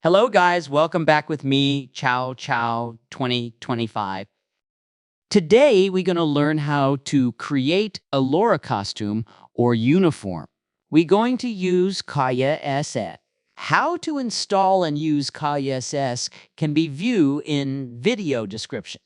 Hello guys, welcome back with me, Chow Chow 2025. Today we're going to learn how to create a LoRA costume or uniform. We're going to use KohyaSS. How to install and use KohyaSS can be viewed in video description.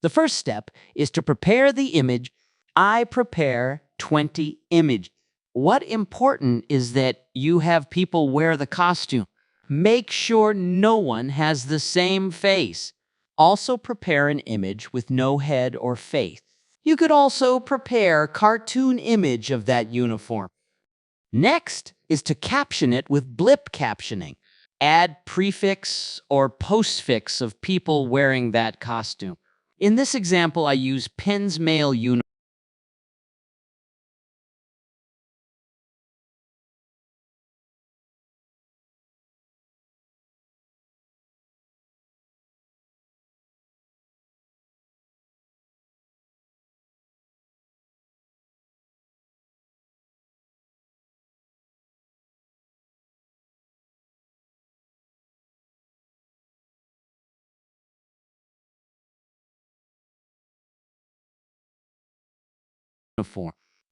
The first step is to prepare the image. I prepare 20 images. What important is that you have people wear the costume. Make sure no one has the same face. Also prepare an image with no head or face. You could also prepare a cartoon image of that uniform. Next is to caption it with blip captioning. Add prefix or postfix of people wearing that costume. In this example, I use Penn's male uniform.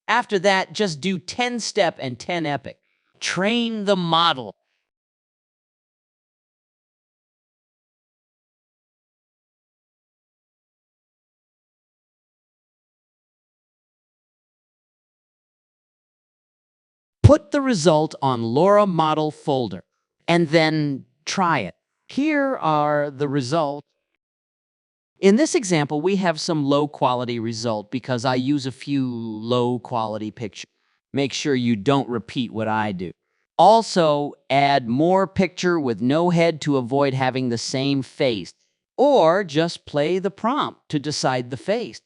After that, just do 10 step and 10 epic. Train the model. Put the result on LoRA model folder and then try it. Here are the results. In this example, we have some low-quality result because I use a few low-quality pictures. Make sure you don't repeat what I do. Also, add more picture with no head to avoid having the same face, or just play the prompt to decide the face.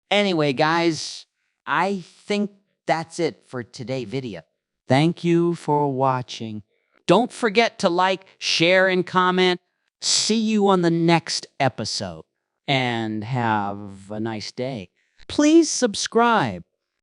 Anyway, guys, I think that's it for today's video. Thank you for watching. Don't forget to like, share, and comment. See you on the next episode. And have a nice day. Please subscribe.